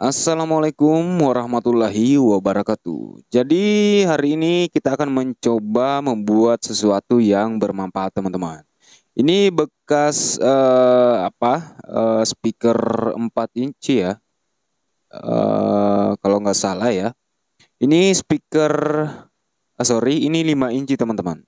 Assalamualaikum warahmatullahi wabarakatuh. Jadi hari ini kita akan mencoba membuat sesuatu yang bermanfaat teman-teman. Ini bekas speaker 4 inci ya. Kalau nggak salah ya. Ini speaker sorry, ini 5 inci teman-teman.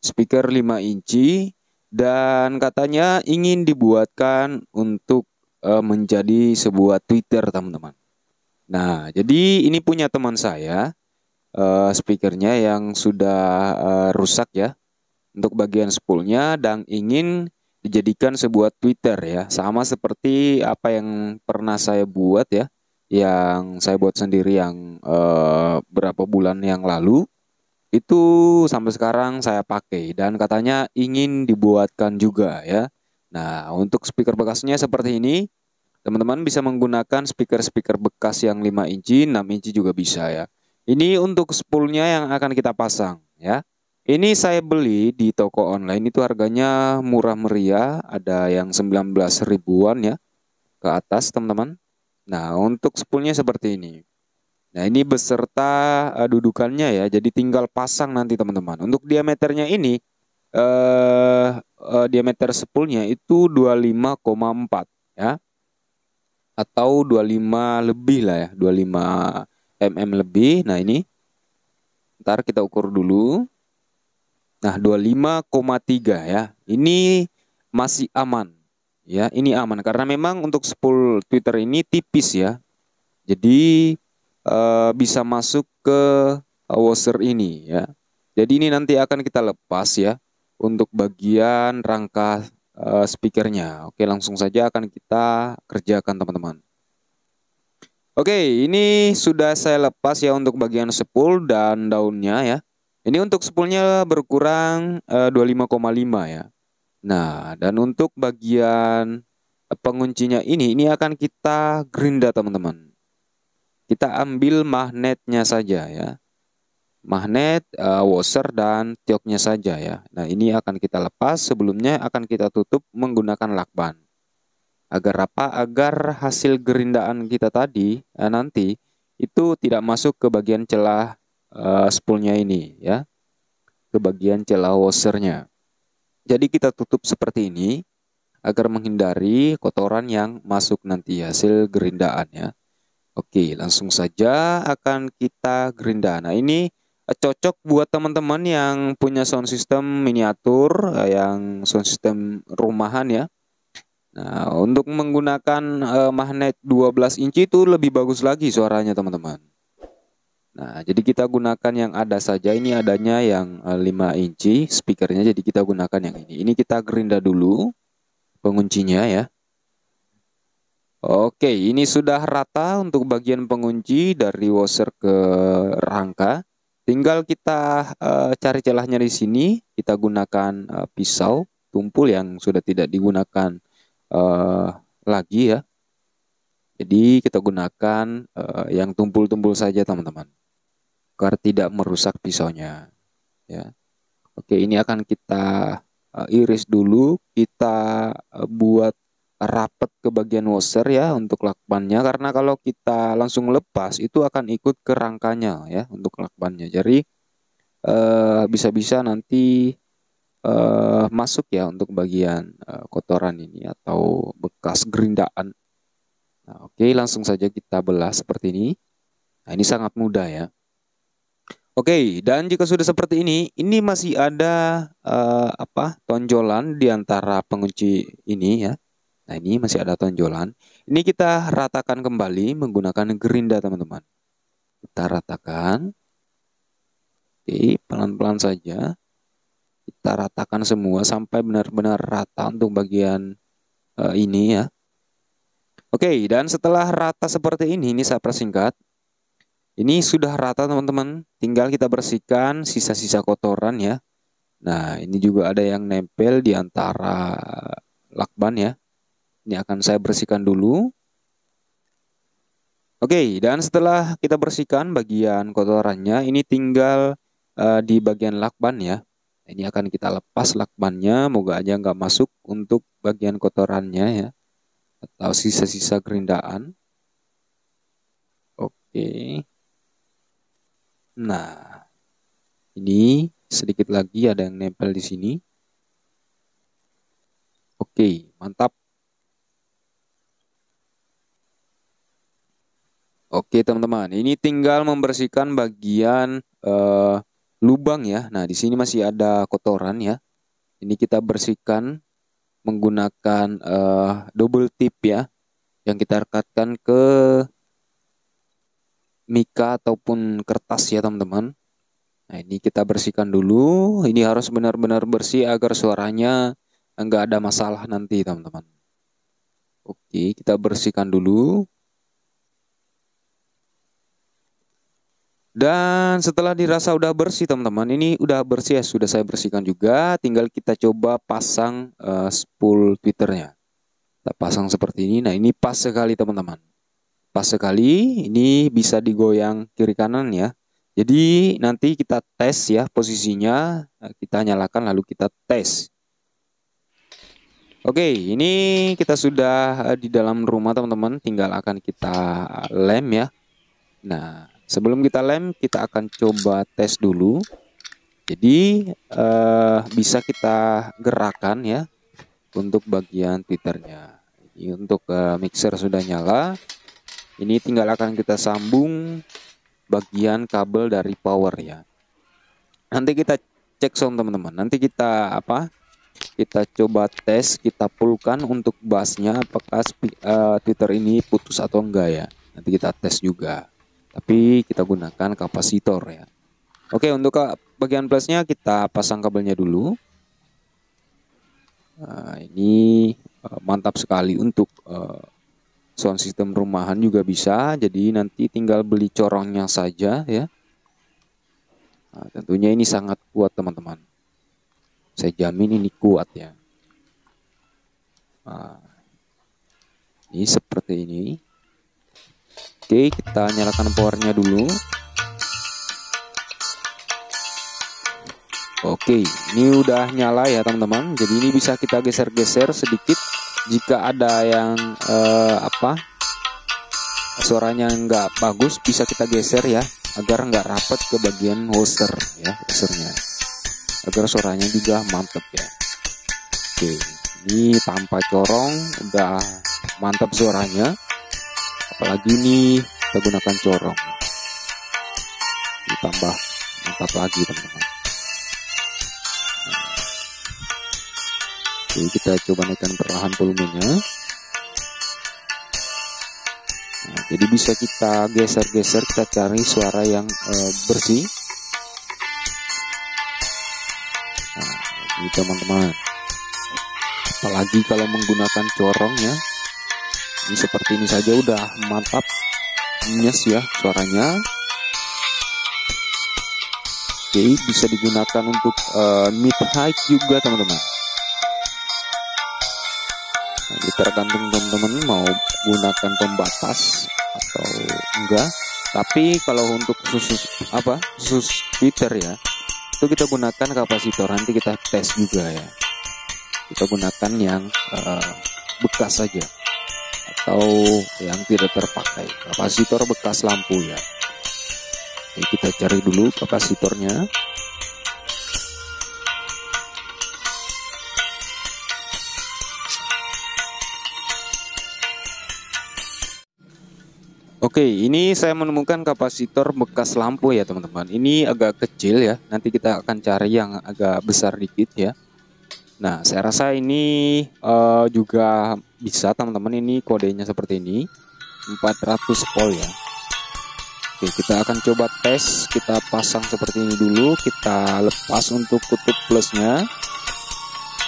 Speaker 5 inci dan katanya ingin dibuatkan untuk menjadi sebuah Twitter teman-teman. Nah, jadi ini punya teman saya, speakernya yang sudah rusak ya untuk bagian spoolnya dan ingin dijadikan sebuah tweeter ya, sama seperti apa yang pernah saya buat ya, yang saya buat sendiri yang berapa bulan yang lalu itu sampai sekarang saya pakai dan katanya ingin dibuatkan juga ya. Nah, untuk speaker bekasnya seperti ini. Teman-teman bisa menggunakan speaker-speaker bekas yang 5 inci, 6 inci juga bisa ya. Ini untuk spoolnya yang akan kita pasang ya. Ini saya beli di toko online itu harganya murah meriah, ada yang 19 ribuan ya ke atas teman-teman. Nah, untuk spoolnya seperti ini. Nah, ini beserta dudukannya ya. Jadi tinggal pasang nanti teman-teman. Untuk diameternya ini diameter spoolnya itu 25,4 ya atau 25 lebih lah ya, 25 mm lebih. Nah, ini ntar kita ukur dulu. Nah, 25,3 ya. Ini masih aman. Ya, ini aman karena memang untuk spool Twitter ini tipis ya. Jadi bisa masuk ke washer ini ya. Jadi ini nanti akan kita lepas ya untuk bagian rangka speakernya. Oke, langsung saja akan kita kerjakan teman-teman. Oke, ini sudah saya lepas ya untuk bagian spool dan daunnya ya. Ini untuk spoolnya berkurang 25,5 ya. Nah, dan untuk bagian penguncinya ini akan kita gerinda teman-teman. Kita ambil magnetnya saja ya. Magnet, washer dan tioknya saja ya. Nah, ini akan kita lepas. Sebelumnya akan kita tutup menggunakan lakban. Agar apa? Agar hasil gerindaan kita tadi nanti itu tidak masuk ke bagian celah spoolnya ini ya, ke bagian celah washernya. Jadi kita tutup seperti ini agar menghindari kotoran yang masuk nanti hasil gerindaan ya. Oke, langsung saja akan kita gerinda. Nah, ini cocok buat teman-teman yang punya sound system miniatur, yang sound system rumahan ya. Nah, untuk menggunakan magnet 12 inci itu lebih bagus lagi suaranya, teman-teman. Nah, jadi kita gunakan yang ada saja. Ini adanya yang 5 inci speakernya, jadi kita gunakan yang ini. Ini kita gerinda dulu penguncinya ya. Oke, ini sudah rata untuk bagian pengunci dari washer ke rangka. Tinggal kita cari celahnya di sini. Kita gunakan pisau tumpul yang sudah tidak digunakan eh, lagi ya. Jadi kita gunakan yang tumpul-tumpul saja teman-teman, agar tidak merusak pisaunya. Ya, oke ini akan kita iris dulu, kita buat rapet ke bagian washer ya untuk lakbannya, karena kalau kita langsung lepas itu akan ikut ke rangkanya ya untuk lakbannya. Jadi bisa-bisa nanti masuk ya untuk bagian kotoran ini atau bekas gerindaan. Nah, oke, langsung saja kita belah seperti ini. Nah, ini sangat mudah ya. Oke, dan jika sudah seperti ini masih ada tonjolan di antara pengunci ini ya. Nah, ini masih ada tonjolan. Ini kita ratakan kembali menggunakan gerinda, teman-teman. Kita ratakan. Oke, pelan-pelan saja. Kita ratakan semua sampai benar-benar rata untuk bagian ini ya. Oke, dan setelah rata seperti ini saya persingkat. Ini sudah rata teman-teman, tinggal kita bersihkan sisa-sisa kotoran ya. Nah, ini juga ada yang nempel di antara lakban ya. Ini akan saya bersihkan dulu. Oke, dan setelah kita bersihkan bagian kotorannya, ini tinggal di bagian lakban ya. Ini akan kita lepas lakbannya, moga aja nggak masuk untuk bagian kotorannya ya, atau sisa-sisa gerindaan. Oke. Nah, ini sedikit lagi ada yang nempel di sini. Oke, mantap. Oke teman-teman, ini tinggal membersihkan bagian lubang ya. Nah di sini masih ada kotoran ya. Ini kita bersihkan menggunakan double tip ya, yang kita rekatkan ke mika ataupun kertas ya teman-teman. Nah ini kita bersihkan dulu. Ini harus benar-benar bersih agar suaranya enggak ada masalah nanti teman-teman. Oke, kita bersihkan dulu. Dan setelah dirasa udah bersih teman-teman, ini udah bersih ya, sudah saya bersihkan juga. Tinggal kita coba pasang spool tweeternya. Kita pasang seperti ini. Nah ini pas sekali teman-teman. Pas sekali, ini bisa digoyang kiri kanan ya. Jadi nanti kita tes ya posisinya, kita nyalakan lalu kita tes. Oke, ini kita sudah di dalam rumah teman-teman, tinggal akan kita lem ya. Nah sebelum kita lem, kita akan coba tes dulu. Jadi bisa kita gerakan ya untuk bagian tweeternya. Ini untuk mixer sudah nyala. Ini tinggal akan kita sambung bagian kabel dari power ya. Nanti kita cek sound teman-teman. Nanti kita Kita coba tes, kita pulkan untuk bassnya apakah tweeter ini putus atau enggak ya. Nanti kita tes juga. Tapi kita gunakan kapasitor ya. Oke, untuk bagian plusnya kita pasang kabelnya dulu. Nah, ini mantap sekali untuk sound system rumahan juga bisa. Jadi nanti tinggal beli corongnya saja ya. Nah, tentunya ini sangat kuat teman-teman. Saya jamin ini kuat ya. Nah, ini seperti ini. Oke, kita nyalakan powernya dulu. Oke, ini udah nyala ya teman-teman. Jadi ini bisa kita geser-geser sedikit jika ada yang suaranya nggak bagus, bisa kita geser ya agar nggak rapat ke bagian holster ya, holsternya, agar suaranya juga mantap ya. Oke, ini tanpa corong udah mantap suaranya. Apalagi ini kita gunakan corong, ditambah mantap lagi teman-teman. Oke, kita coba naikkan perlahan volumenya. Nah, jadi bisa kita geser-geser, kita cari suara yang bersih. Nah, ini teman-teman. Apalagi kalau menggunakan corong ya. Ini seperti ini saja udah mantap, nyes ya suaranya. Oke, bisa digunakan untuk mid high juga teman-teman. Nah, ini tergantung teman-teman mau gunakan pembatas atau enggak. Tapi kalau untuk khusus tweeter ya, itu kita gunakan kapasitor. Nanti kita tes juga ya. Kita gunakan yang bekas saja atau yang tidak terpakai, kapasitor bekas lampu ya. Jadi kita cari dulu kapasitornya. Oke, ini saya menemukan kapasitor bekas lampu ya teman-teman. Ini agak kecil ya, nanti kita akan cari yang agak besar dikit ya. Nah, saya rasa ini juga bisa teman-teman. Ini kodenya seperti ini, 400 volt ya. Oke, kita akan coba tes. Kita pasang seperti ini dulu. Kita lepas untuk kutub plusnya,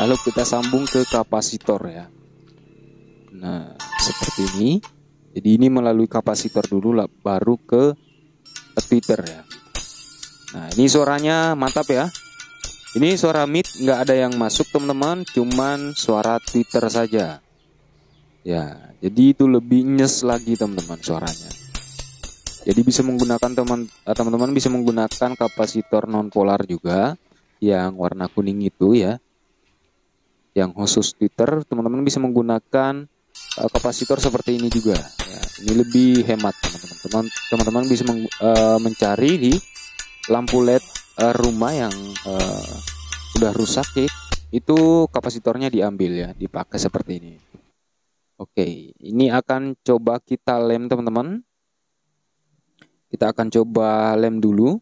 lalu kita sambung ke kapasitor ya. Nah, seperti ini. Jadi ini melalui kapasitor dulu lah, baru ke tweeter ya. Nah, ini suaranya mantap ya. Ini suara mid nggak ada yang masuk teman-teman, cuman suara tweeter saja. Ya, jadi itu lebih nyes lagi teman-teman suaranya. Jadi bisa menggunakan teman-teman bisa menggunakan kapasitor non polar juga yang warna kuning itu ya. Yang khusus tweeter, teman-teman bisa menggunakan kapasitor seperti ini juga. Ya, ini lebih hemat teman-teman. teman-teman bisa mencari di lampu LED rumah yang udah rusak ya, itu kapasitornya diambil ya, dipakai seperti ini. Oke, ini akan coba kita lem teman-teman. Kita akan coba lem dulu.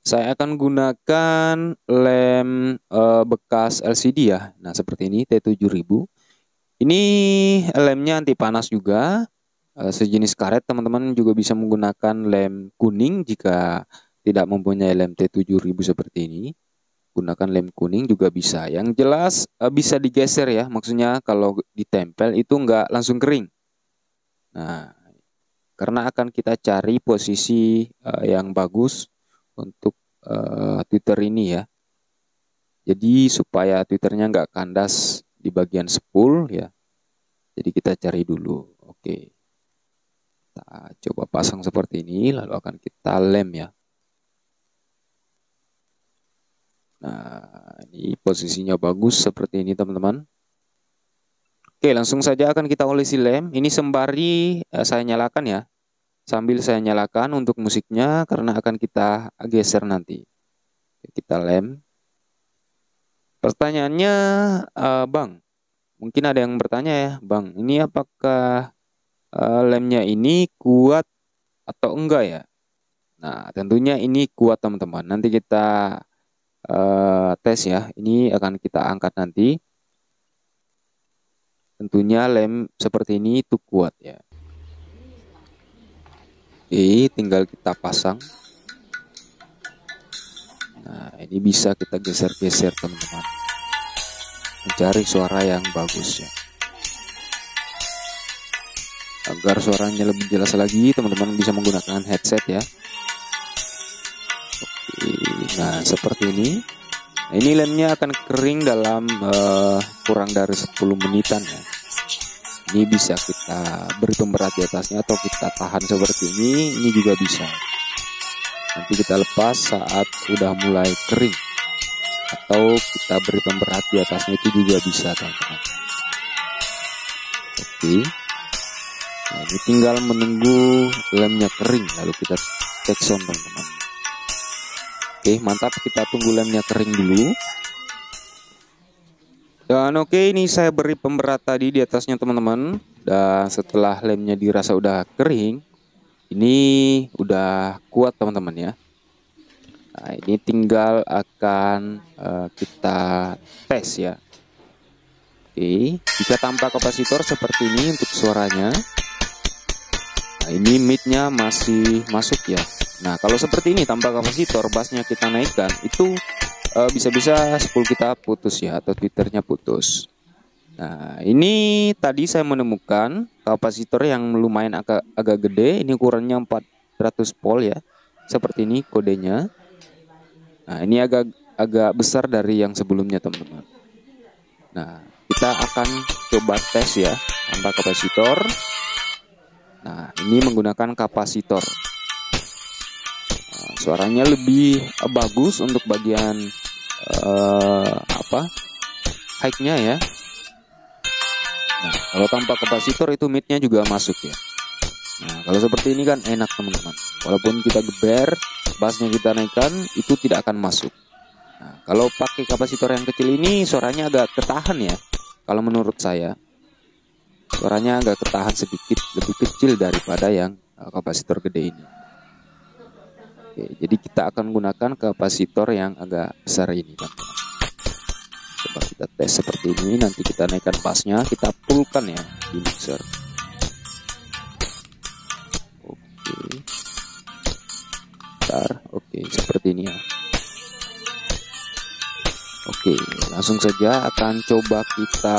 Saya akan gunakan lem bekas LCD ya. Nah, seperti ini T7000. Ini lemnya anti panas juga. Sejenis karet, teman-teman juga bisa menggunakan lem kuning jika tidak mempunyai lem T7000 seperti ini. Gunakan lem kuning juga bisa. Yang jelas bisa digeser ya. Maksudnya kalau ditempel itu nggak langsung kering. Nah, karena akan kita cari posisi yang bagus untuk Twitter ini ya. Jadi supaya Twitternya nggak kandas di bagian spool ya. Jadi kita cari dulu. Oke. Kita coba pasang seperti ini, lalu akan kita lem ya. Nah, ini posisinya bagus seperti ini teman-teman. Oke, langsung saja akan kita olesi lem. Ini sembari saya nyalakan ya. Sambil saya nyalakan untuk musiknya karena akan kita geser nanti. Kita lem. Pertanyaannya, Bang, mungkin ada yang bertanya ya, Bang, ini apakah lemnya ini kuat atau enggak ya? Nah, tentunya ini kuat teman-teman. Nanti kita tes ya. Ini akan kita angkat nanti. Tentunya lem seperti ini itu kuat ya. Oke, tinggal kita pasang. Nah, ini bisa kita geser-geser teman-teman. Mencari suara yang bagus ya. Agar suaranya lebih jelas lagi, teman-teman bisa menggunakan headset ya. Oke, nah seperti ini. Nah, ini lemnya akan kering dalam kurang dari 10 menitan ya. Ini bisa kita beri pemberat di atasnya atau kita tahan seperti ini juga bisa. Nanti kita lepas saat udah mulai kering. Atau kita beri pemberat di atasnya itu juga bisa teman-teman. Oke. Nah, ini tinggal menunggu lemnya kering lalu kita cek sound teman-teman. Oke, mantap, kita tunggu lemnya kering dulu. Dan oke, ini saya beri pemberat tadi di atasnya teman-teman. Dan setelah lemnya dirasa udah kering, ini udah kuat teman-teman ya. Nah, ini tinggal akan kita tes ya. Oke, jika tanpa kapasitor seperti ini untuk suaranya. Nah, ini midnya masih masuk ya. Nah, kalau seperti ini tanpa kapasitor, bassnya kita naikkan, itu bisa-bisa spool kita putus ya, atau Twitternya putus. Nah, ini tadi saya menemukan kapasitor yang lumayan agak gede. Ini ukurannya 400 volt ya. Seperti ini kodenya. Nah, ini agak besar dari yang sebelumnya teman-teman. Nah, kita akan coba tes ya tanpa kapasitor. Nah, ini menggunakan kapasitor. Nah, suaranya lebih bagus untuk bagian high-nya ya. Nah, kalau tanpa kapasitor itu mid-nya juga masuk ya. Nah, kalau seperti ini kan enak teman-teman. Walaupun kita geber, bassnya kita naikkan, itu tidak akan masuk. Nah, kalau pakai kapasitor yang kecil ini suaranya agak ketahan ya. Kalau menurut saya, suaranya agak ketahan sedikit, lebih kecil daripada yang kapasitor gede ini. Oke, jadi kita akan gunakan kapasitor yang agak besar ini teman-teman. Coba kita tes seperti ini, nanti kita naikkan bassnya, kita pullkan ya di mixer. Oke, bentar, oke seperti ini ya. Oke, langsung saja akan coba kita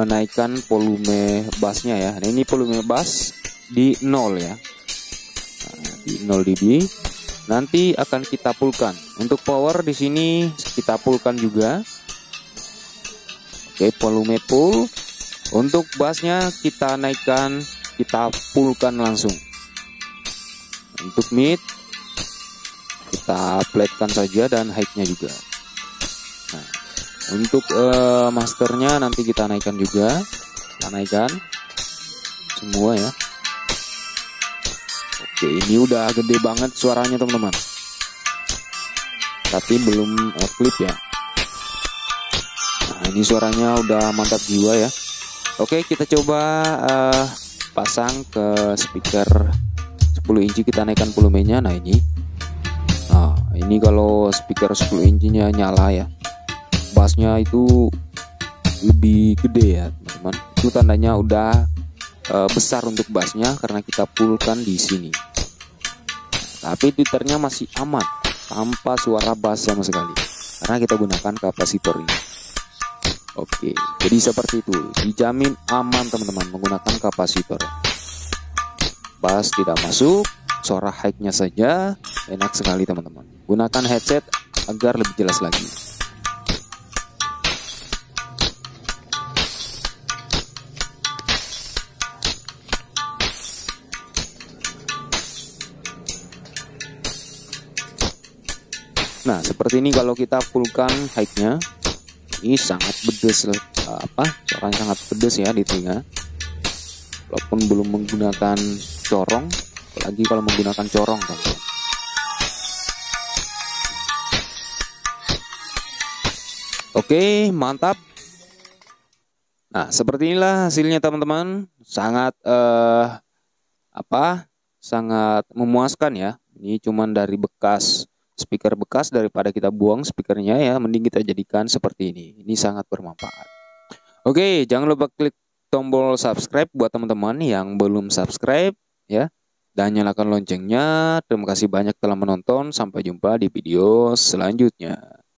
naikkan volume bassnya ya. Nah, ini volume bass di 0 ya. Nah, di 0 dB. Nanti akan kita pullkan. Untuk power di sini kita pullkan juga. Oke, volume full. Untuk bassnya kita naikkan, kita pullkan langsung. Untuk mid kita flatkan saja dan high-nya juga. Nah, untuk masternya nanti kita naikkan juga. Kita naikkan semua ya. Oke, ini udah gede banget suaranya teman-teman. Tapi belum klip ya. Nah, ini suaranya udah mantap jiwa ya. Oke, kita coba pasang ke speaker 10 inci, kita naikkan volumenya. Nah, ini kalau speaker 10 incinya nyala ya, bassnya itu lebih gede ya teman-teman. Itu tandanya udah besar untuk bassnya karena kita fullkan di sini. Tapi tweeternya masih aman tanpa suara bass sama sekali karena kita gunakan kapasitor ini. Oke, jadi seperti itu, dijamin aman teman-teman menggunakan kapasitor. Bass tidak masuk, suara high-nya saja enak sekali teman-teman. Gunakan headset agar lebih jelas lagi. Nah, seperti ini kalau kita fullkan high-nya, ini sangat pedes, suaranya sangat pedes ya di telinga. Walaupun belum menggunakan corong, apalagi kalau menggunakan corong teman-teman. Oke, mantap. Nah, seperti inilah hasilnya teman-teman. Sangat sangat memuaskan ya. Ini cuman dari bekas speaker bekas, daripada kita buang speakernya ya, mending kita jadikan seperti ini. Ini sangat bermanfaat. Oke, jangan lupa klik tombol subscribe buat teman-teman yang belum subscribe ya, dan nyalakan loncengnya. Terima kasih banyak telah menonton. Sampai jumpa di video selanjutnya.